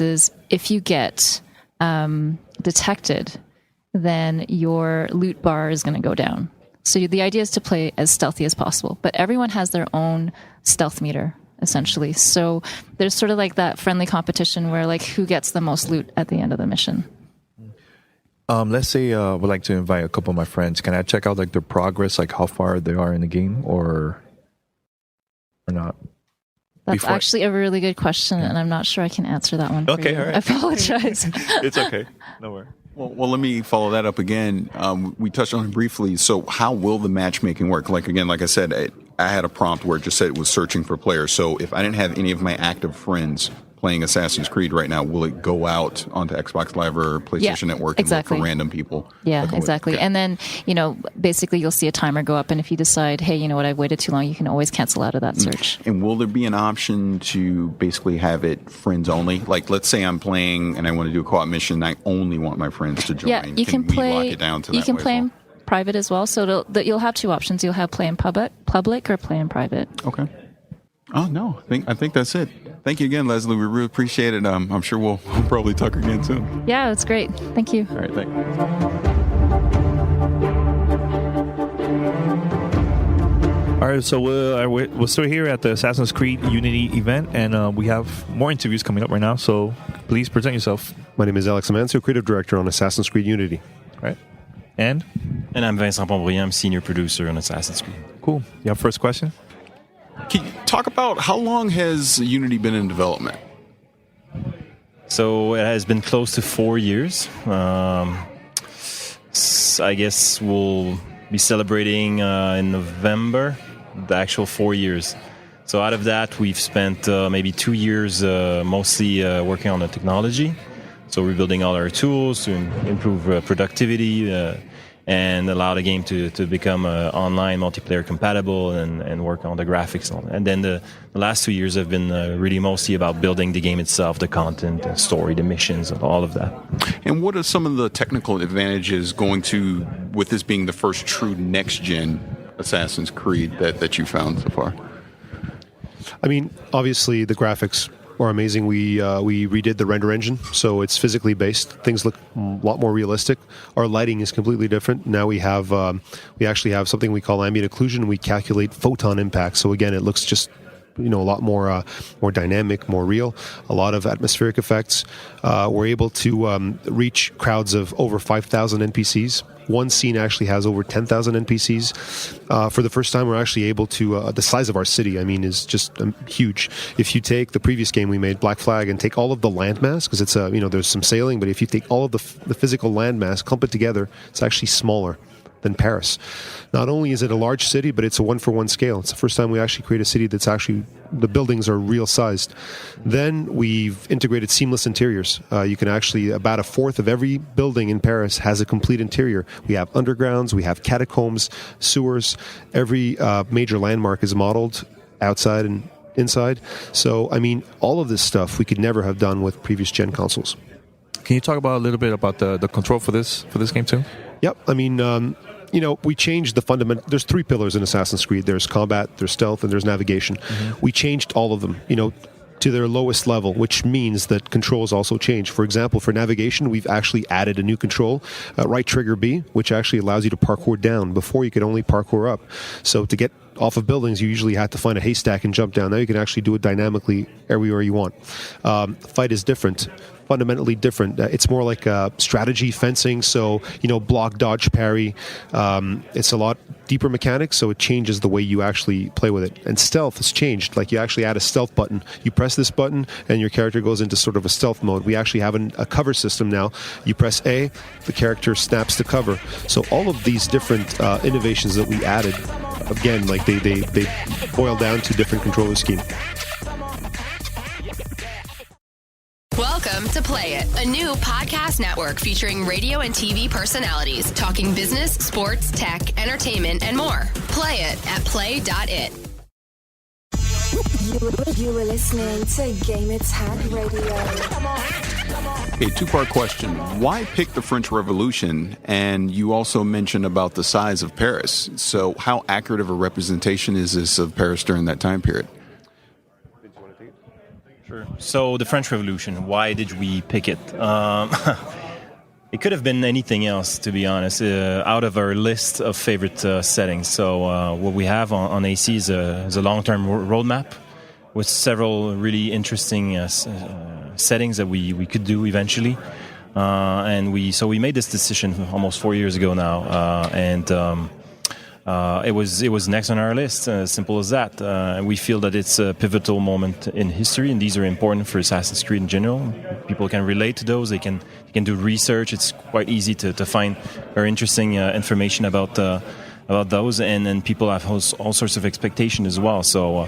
[SPEAKER 11] if you get detected, then your loot bar is going to go down. So the idea is to play as stealthy as possible, but everyone has their own stealth meter, essentially. So there's sort of like that friendly competition where like who gets the most loot at the end of the mission.
[SPEAKER 12] Let's say I would like to invite a couple of my friends. Can I check out like their progress, like how far they are in the game or not?
[SPEAKER 11] That's actually a really good question, and I'm not sure I can answer that one for you. All right. I apologize.
[SPEAKER 12] It's okay. No worries.
[SPEAKER 7] Well, let me follow that up again. We touched on it briefly. So how will the matchmaking work? Like I said, I had a prompt where it just said it was searching for players. So if I didn't have any of my active friends playing Assassin's Creed right now, will it go out onto Xbox Live or PlayStation Network and look for random people?
[SPEAKER 11] Yeah, exactly. Okay. And then, basically you'll see a timer go up, and if you decide, hey, you know what, I've waited too long, you can always cancel out of that search.
[SPEAKER 7] And will there be an option to basically have it friends only? Like, let's say I'm playing and I want to do a co-op mission, I only want my friends to join.
[SPEAKER 11] Yeah, you can play.
[SPEAKER 7] Lock it down to that?
[SPEAKER 11] You can play in private as well. So you'll have two options. You'll have play in public or play in private.
[SPEAKER 7] Okay. Oh, no. I think that's it. Thank you again, Lesley. We really appreciate it. I'm sure we'll probably talk again soon.
[SPEAKER 11] Yeah, it's great. Thank you.
[SPEAKER 7] All right, thanks.
[SPEAKER 6] All right, so we're still here at the Assassin's Creed Unity event, and we have more interviews coming up right now, so please present yourself.
[SPEAKER 13] My name is Alex Amancio, Creative Director on Assassin's Creed Unity.
[SPEAKER 6] All right. And
[SPEAKER 14] I'm Vincent Pontbriand. I'm Senior Producer on Assassin's Creed.
[SPEAKER 6] Cool. You have first question?
[SPEAKER 7] Can you talk about how long has Unity been in development?
[SPEAKER 14] So it has been close to 4 years. I guess we'll be celebrating in November the actual 4 years. So out of that, we've spent maybe 2 years mostly working on the technology. So rebuilding all our tools to improve productivity and allow the game to become online, multiplayer compatible and work on the graphics. And then the last 2 years have been really mostly about building the game itself, the content, the story, the missions, and all of that.
[SPEAKER 7] And what are some of the technical advantages with this being the first true next-gen Assassin's Creed that you found so far?
[SPEAKER 13] I mean, obviously the graphics are amazing. We redid the render engine, so it's physically based. Things look a lot more realistic. Our lighting is completely different. Now we actually have something we call ambient occlusion. We calculate photon impact. So again, it looks just a lot more dynamic, more real. A lot of atmospheric effects. We're able to reach crowds of over 5,000 NPCs. One scene actually has over 10,000 NPCs. For the first time, we're actually able to... the size of our city, is just huge. If you take the previous game we made, Black Flag, and take all of the landmass, because it's there's some sailing, but if you take all of the physical landmass, clump it together, it's actually smaller than Paris. Not only is it a large city, but it's a one-for-one scale. It's the first time we actually create a city that's actually, the buildings are real-sized. Then we've integrated seamless interiors. You can actually, about a fourth of every building in Paris has a complete interior. We have undergrounds, we have catacombs, sewers. Every major landmark is modeled outside and inside. So, all of this stuff we could never have done with previous gen consoles.
[SPEAKER 6] Can you talk about a little bit about the control for this game too?
[SPEAKER 13] Yep. We changed the fundamental... There's 3 pillars in Assassin's Creed. There's combat, there's stealth, and there's navigation. Mm-hmm. We changed all of them, to their lowest level, which means that controls also change. For example, for navigation, we've actually added a new control, right trigger B, which actually allows you to parkour down. Before, you could only parkour up. So to get off of buildings, you usually had to find a haystack and jump down. Now you can actually do it dynamically everywhere you want. Fight is different. Fundamentally different. It's more like strategy fencing, so block, dodge, parry. It's a lot deeper mechanics, so it changes the way you actually play with it. And stealth has changed. Like, you actually add a stealth button. You press this button and your character goes into sort of a stealth mode. We actually have a cover system now. You press A, the character snaps to cover. So all of these different innovations that we added again, like they boil down to different controller scheme.
[SPEAKER 9] Welcome to Play It, a new podcast network featuring radio and TV personalities talking business, sports, tech, entertainment, and more. Play it at play.it.
[SPEAKER 5] You were listening to Gamertag Radio.
[SPEAKER 7] Okay, two-part question. Why pick the French Revolution? And you also mentioned about the size of Paris. So how accurate of a representation is this of Paris during that time period?
[SPEAKER 14] Sure. So the French Revolution, why did we pick it? It could have been anything else, to be honest, out of our list of favorite settings. So what we have on AC is a long-term roadmap with several really interesting settings that we could do eventually. And we made this decision almost 4 years ago now, and it was next on our list, simple as that. And we feel that it's a pivotal moment in history, and these are important for Assassin's Creed in general. People can relate to those. They can do research. It's quite easy to find very interesting information about those, and people have all sorts of expectation as well. So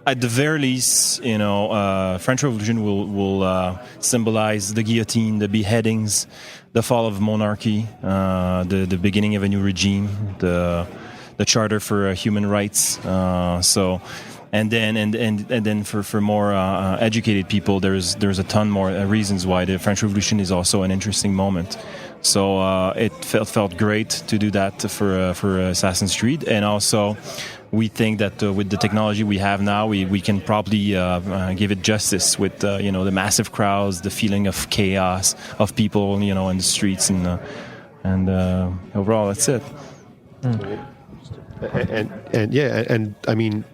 [SPEAKER 14] at the very least, French Revolution will symbolize the guillotine, the beheadings, the fall of monarchy, the beginning of a new regime, the charter for human rights. And then for more educated people, there's a ton more reasons why the French Revolution is also an interesting moment. So it felt great to do that for Assassin's Creed, and also we think that with the technology we have now, we can probably give it justice with the massive crowds, the feeling of chaos of people in the streets, and overall that's it.
[SPEAKER 13] And I mean,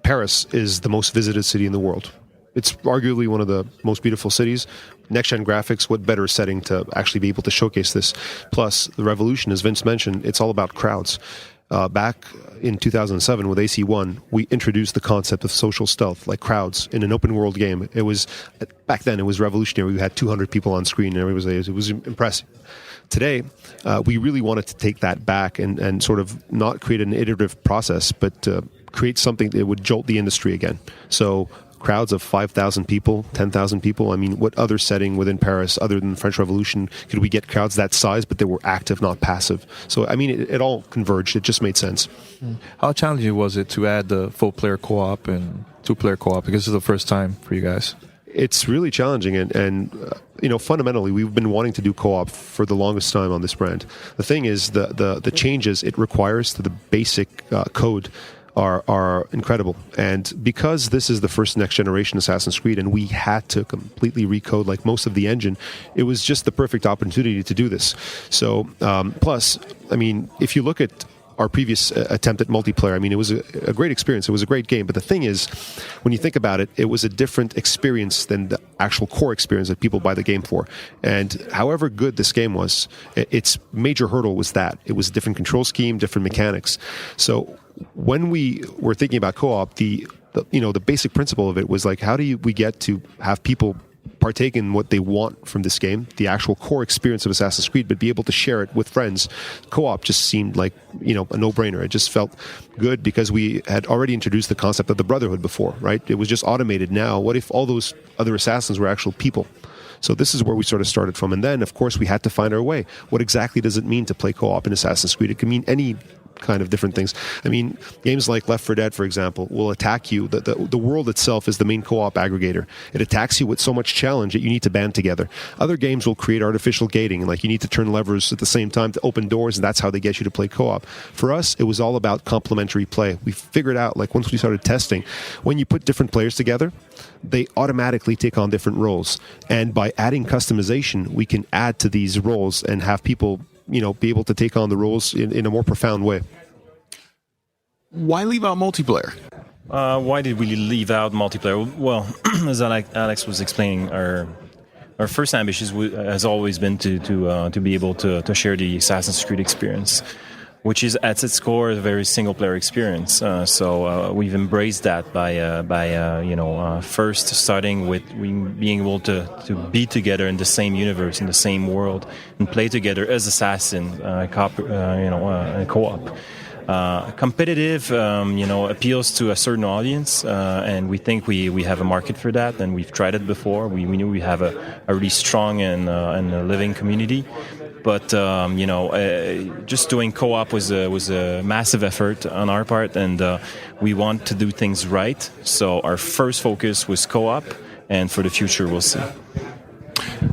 [SPEAKER 13] Paris is the most visited city in the world. It's arguably one of the most beautiful cities. Next-gen graphics, what better setting to actually be able to showcase this? Plus, the revolution, as Vince mentioned, it's all about crowds. Back in 2007 with AC1, we introduced the concept of social stealth, like crowds, in an open-world game. It was back then it was revolutionary. We had 200 people on screen, and it was impressive. Today, we really wanted to take that back and sort of not create an iterative process, but create something that would jolt the industry again. So crowds of 5,000 people, 10,000 people. I mean, what other setting within Paris, other than the French Revolution, could we get crowds that size, but they were active, not passive? So, I mean, it all converged. It just made sense.
[SPEAKER 12] How challenging was it to add the full-player co-op and two-player co-op? Because this is the first time for you guys.
[SPEAKER 13] It's really challenging, and fundamentally, we've been wanting to do co-op for the longest time on this brand. The thing is, the changes it requires to the basic code are incredible. And because this is the first next generation Assassin's Creed and we had to completely recode like most of the engine, it was just the perfect opportunity to do this. So plus, I mean, if you look at our previous attempt at multiplayer, I mean, it was a great experience. It was a great game. But the thing is, when you think about it, it was a different experience than the actual core experience that people buy the game for. And however good this game was, its major hurdle was that. It was a different control scheme, different mechanics. So when we were thinking about co-op, the basic principle of it was like, how do we get to have people partake in what they want from this game, the actual core experience of Assassin's Creed, but be able to share it with friends? Co-op just seemed like, a no-brainer. It just felt good because we had already introduced the concept of the Brotherhood before, right? It was just automated. Now, what if all those other assassins were actual people? So this is where we sort of started from. And then, of course, we had to find our way. What exactly does it mean to play co-op in Assassin's Creed? It can mean any kind of different things. I mean, games like Left 4 Dead, for example, will attack you. The world itself is the main co-op aggregator. It attacks you with so much challenge that you need to band together. Other games will create artificial gating, like you need to turn levers at the same time to open doors, and that's how they get you to play co-op. For us, it was all about complementary play. We figured out, like once we started testing, when you put different players together, they automatically take on different roles. And by adding customization, we can add to these roles and have people be able to take on the roles in a more profound way.
[SPEAKER 7] Why leave out multiplayer?
[SPEAKER 14] Why did we leave out multiplayer? Well, as Alex was explaining, our first ambition has always been to be able to share the Assassin's Creed experience. which is at its core a very single-player experience. So we've embraced that by first starting with being able to be together in the same universe, in the same world, and play together as assassin, co-op. Competitive, appeals to a certain audience, and we think we have a market for that, and we've tried it before. We knew we have a really strong and a living community. But just doing co-op was a massive effort on our part, and we want to do things right. So our first focus was co-op, and for the future, we'll see.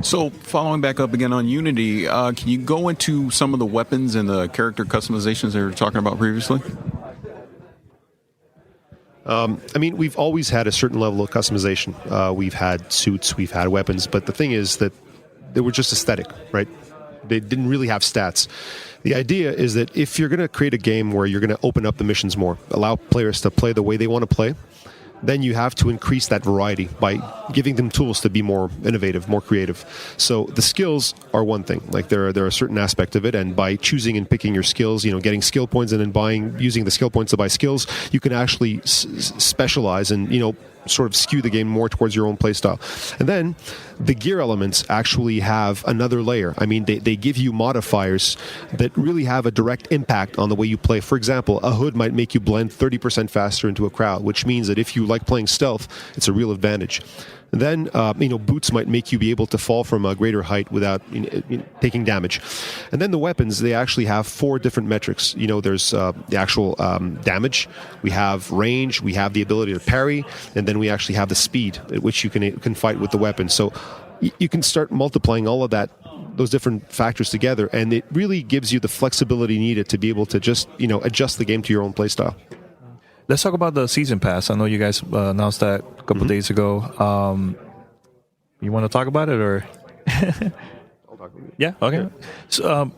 [SPEAKER 7] So, following back up again on Unity, can you go into some of the weapons and the character customizations that you were talking about previously?
[SPEAKER 13] We've always had a certain level of customization. We've had suits, we've had weapons, but the thing is that they were just aesthetic, right? They didn't really have stats. The idea is that if you're going to create a game where you're going to open up the missions more, allow players to play the way they want to play, then you have to increase that variety by giving them tools to be more innovative, more creative. So the skills are one thing. Like there are a certain aspect of it, and by choosing and picking your skills, getting skill points and then using the skill points to buy skills, you can actually specialize and sort of skew the game more towards your own playstyle. And then the gear elements actually have another layer. They give you modifiers that really have a direct impact on the way you play. For example, a hood might make you blend 30% faster into a crowd, which means that if you like playing stealth, it's a real advantage. And then, boots might make you be able to fall from a greater height without taking damage. And then the weapons, they actually have 4 different metrics. There's the actual damage, we have range, we have the ability to parry, and then we actually have the speed at which you can fight with the weapon. So you can start multiplying all of those different factors together, and it really gives you the flexibility needed to be able to just adjust the game to your own playstyle.
[SPEAKER 6] Let's talk about the season pass. I know you guys announced that a couple of days ago. You want to talk about it, or?
[SPEAKER 13] I'll talk about it.
[SPEAKER 6] Yeah. Okay. So,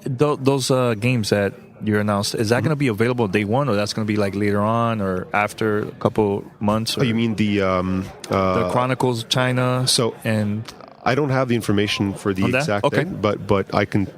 [SPEAKER 6] those games that you announced, is that going to be available day one, or that's going to be like later on, or after a couple months? Or?
[SPEAKER 13] Oh, you mean the
[SPEAKER 6] Chronicles of China? And
[SPEAKER 13] I don't have the information for the exact thing, but I can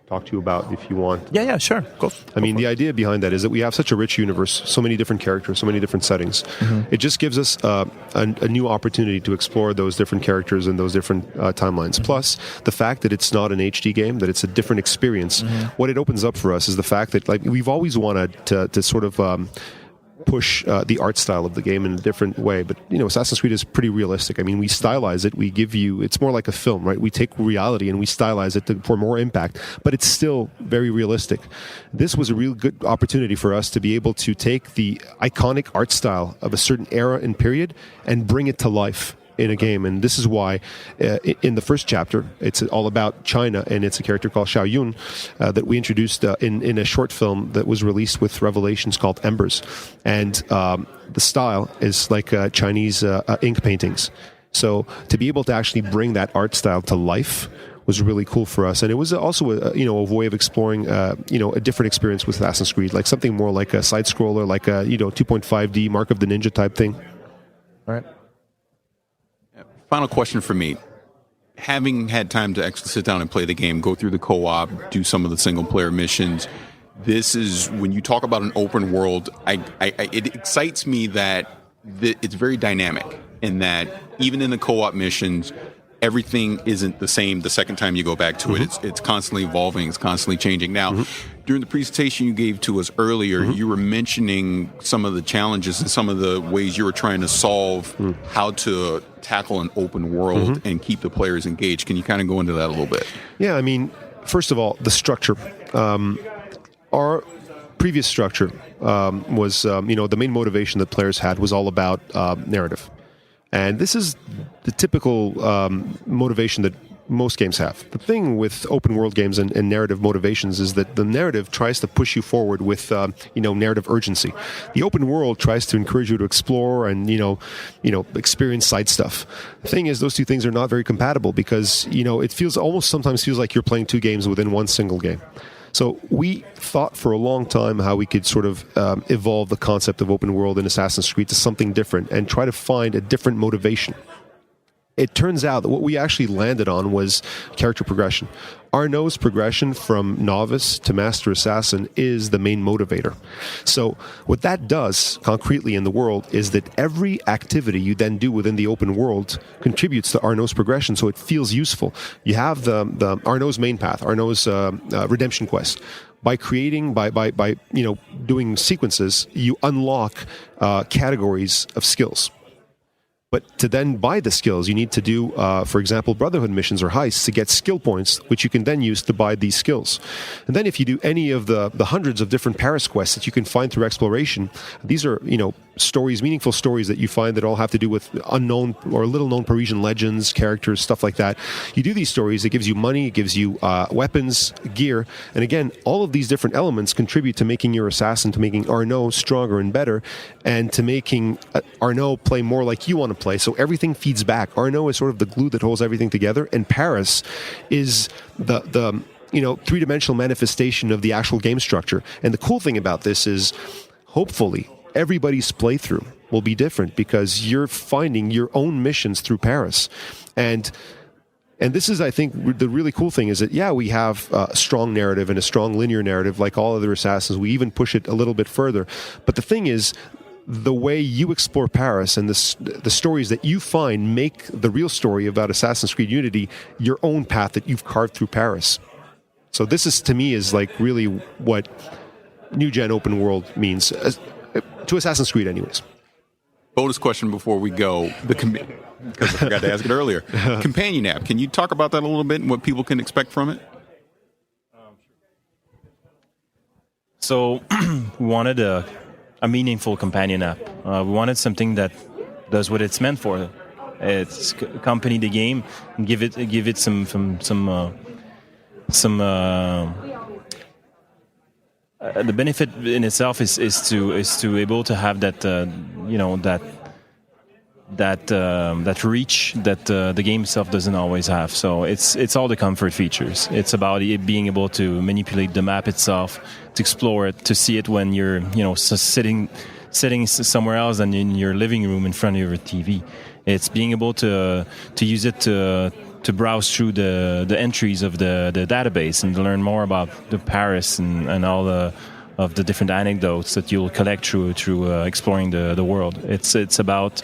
[SPEAKER 13] talk to you about if you want.
[SPEAKER 6] Yeah, sure. Go.
[SPEAKER 13] The idea behind that is that we have such a rich universe, so many different characters, so many different settings. Mm-hmm. It just gives us a new opportunity to explore those different characters and those different timelines. Mm-hmm. Plus, the fact that it's not an HD game, that it's a different experience. Mm-hmm. What it opens up for us is the fact that we've always wanted to sort of push the art style of the game in a different way, but Assassin's Creed is pretty realistic. We stylize it, we give you, it's more like a film, right? We take reality and we stylize it for more impact, but it's still very realistic. This was a real good opportunity for us to be able to take the iconic art style of a certain era and period and bring it to life in a game. And this is why in the first chapter it's all about China, and it's a character called Xiao Yun that we introduced in a short film that was released with Revelations called Embers. And the style is like Chinese ink paintings. So to be able to actually bring that art style to life was really cool for us, and it was also a way of exploring a different experience with Assassin's Creed, like something more like a side scroller, like a 2.5D Mark of the Ninja type thing.
[SPEAKER 6] All right.
[SPEAKER 7] Final question for me. Having had time to actually sit down and play the game, go through the co-op, do some of the single-player missions, this is, when you talk about an open world, it excites me that it's very dynamic, in that even in the co-op missions, everything isn't the same the second time you go back to it. It's constantly evolving. It's constantly changing. Now, during the presentation you gave to us earlier, you were mentioning some of the challenges and some of the ways you were trying to solve how to tackle an open world and keep the players engaged. Can you kind of go into that a little bit?
[SPEAKER 13] Yeah, first of all, the structure. Our previous structure was, the main motivation that players had was all about narrative. And this is the typical motivation that most games have. The thing with open world games and narrative motivations is that the narrative tries to push you forward with narrative urgency. The open world tries to encourage you to explore and experience side stuff. The thing is, those two things are not very compatible because it sometimes feels like you're playing two games within one single game. So we thought for a long time how we could sort of evolve the concept of open world in Assassin's Creed to something different and try to find a different motivation. it turns out that what we actually landed on was character progression. Arnaud's progression from novice to master assassin is the main motivator. So what that does concretely in the world is that every activity you then do within the open world contributes to Arnaud's progression, so it feels useful. You have the Arnaud's main path, Arnaud's redemption quest. By creating, by doing sequences, you unlock categories of skills. But to then buy the skills, you need to do, for example, Brotherhood missions or heists to get skill points, which you can then use to buy these skills. And then if you do any of the hundreds of different Paris quests that you can find through exploration, these are, stories, meaningful stories that you find that all have to do with unknown or little-known Parisian legends, characters, stuff like that. You do these stories, it gives you money, it gives you weapons, gear, and again, all of these different elements contribute to making your assassin, to making Arnaud stronger and better, and to making Arnaud play more like you want to play. So everything feeds back. Arnaud is sort of the glue that holds everything together, and Paris is the three-dimensional manifestation of the actual game structure. And the cool thing about this is, hopefully, everybody's playthrough will be different because you're finding your own missions through Paris. And this is, I think, the really cool thing is that, we have a strong narrative and a strong linear narrative like all other Assassins. We even push it a little bit further. But the thing is, the way you explore Paris and the stories that you find make the real story about Assassin's Creed Unity your own path that you've carved through Paris. So this is, to me, is like really what New Gen Open World means. To Assassin's Creed, anyways.
[SPEAKER 7] Bonus question before we go, because I forgot to ask it earlier. Companion app, can you talk about that a little bit and what people can expect from it?
[SPEAKER 14] So we wanted a meaningful companion app. We wanted something that does what it's meant for. It's accompany the game and give it some the benefit in itself is to able to have that that reach that the game itself doesn't always have. So it's all the comfort features. It's about it being able to manipulate the map itself, to explore it, to see it when you're sitting somewhere else than in your living room in front of your TV. It's being able to use it to browse through the entries of the database and learn more about the Paris and all of the different anecdotes that you'll collect through exploring the world. It's about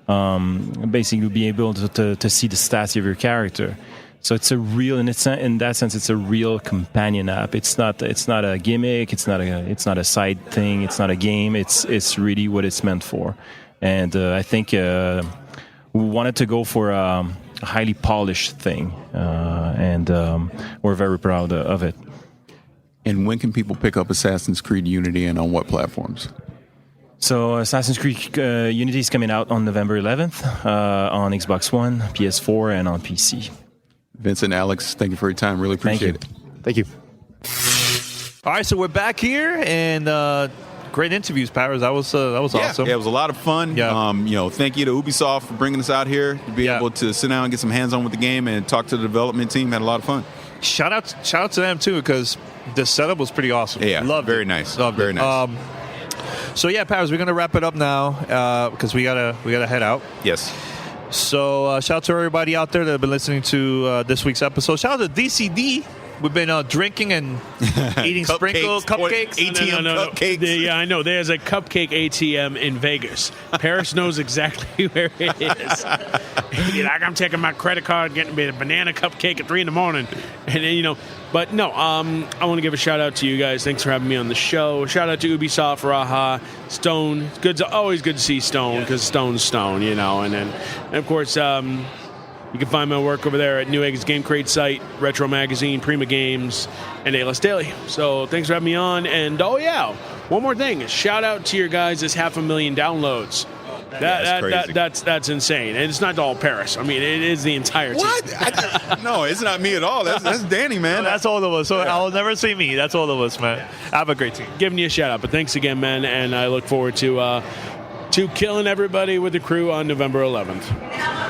[SPEAKER 14] basically being able to see the stats of your character. So it's a real, in that sense, it's a real companion app. It's not a gimmick. It's not a side thing. It's not a game. It's really what it's meant for. And I think we wanted to go for a highly polished thing, and we're very proud of it.
[SPEAKER 7] And when can people pick up Assassin's Creed Unity, and on what platforms?
[SPEAKER 14] So Assassin's Creed Unity is coming out on November 11th on Xbox One, PS4, and on PC.
[SPEAKER 7] Vincent, Alex, thank you for your time. Really appreciate it.
[SPEAKER 13] Thank you.
[SPEAKER 6] All right, so we're back here, and great interviews, Powers. That was awesome.
[SPEAKER 7] Yeah, it was a lot of fun.
[SPEAKER 6] Yeah.
[SPEAKER 7] Thank you to Ubisoft for bringing us out here to be able to sit down and get some hands-on with the game and talk to the development team. Had a lot of fun.
[SPEAKER 6] Shout out to them too, because the setup was pretty awesome.
[SPEAKER 7] Yeah,
[SPEAKER 6] loved
[SPEAKER 7] very
[SPEAKER 6] it.
[SPEAKER 7] Nice.
[SPEAKER 6] Loved
[SPEAKER 7] very
[SPEAKER 6] it.
[SPEAKER 7] nice.
[SPEAKER 6] So yeah, Powers, we're gonna wrap it up now because we gotta head out.
[SPEAKER 7] Yes.
[SPEAKER 6] So shout out to everybody out there that have been listening to this week's episode. Shout out to DCD. We've been drinking and eating cupcakes.
[SPEAKER 8] ATM
[SPEAKER 7] cupcakes.
[SPEAKER 8] Yeah, I know. There's a cupcake ATM in Vegas. Paris knows exactly where it is. I'm taking my credit card, getting me a banana cupcake at 3 a.m, and then But no, I want to give a shout out to you guys. Thanks for having me on the show. Shout out to Ubisoft, Raha, Stone. Always good to see Stone because Stone's Stone, and of course. You can find my work over there at Newegg's Game Crate site, Retro Magazine, Prima Games, and ALS Daily. So thanks for having me on. And one more thing. Shout out to your guys' 500,000 downloads. That's insane. And it's not all Paris. I mean, it is the entire team.
[SPEAKER 7] What? No, it's not me at all. That's Danny, man.
[SPEAKER 6] No, that's all of us. So I'll never say me. That's all of us, man. Have a great team.
[SPEAKER 8] Giving you a shout out. But thanks again, man. And I look forward to killing everybody with the crew on November 11th.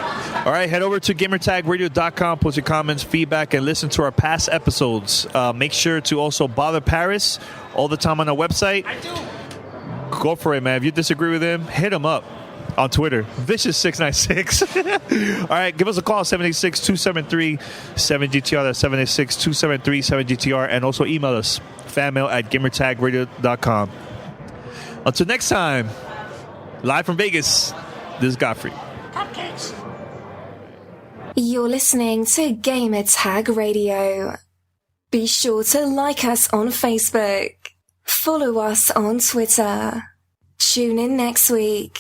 [SPEAKER 6] All right, head over to gamertagradio.com, post your comments, feedback, and listen to our past episodes. Make sure to also bother Paris all the time on our website. I do. Go for it, man. If you disagree with him, hit him up. on Twitter, Vicious696. All right, give us a call, 786-273-7GTR. That's 786-273-7GTR. And also email us, fanmail@gamertagradio.com. Until next time, live from Vegas, this is Godfrey.
[SPEAKER 5] Cupcakes. You're listening to Gamertag Radio. Be sure to like us on Facebook. Follow us on Twitter. Tune in next week.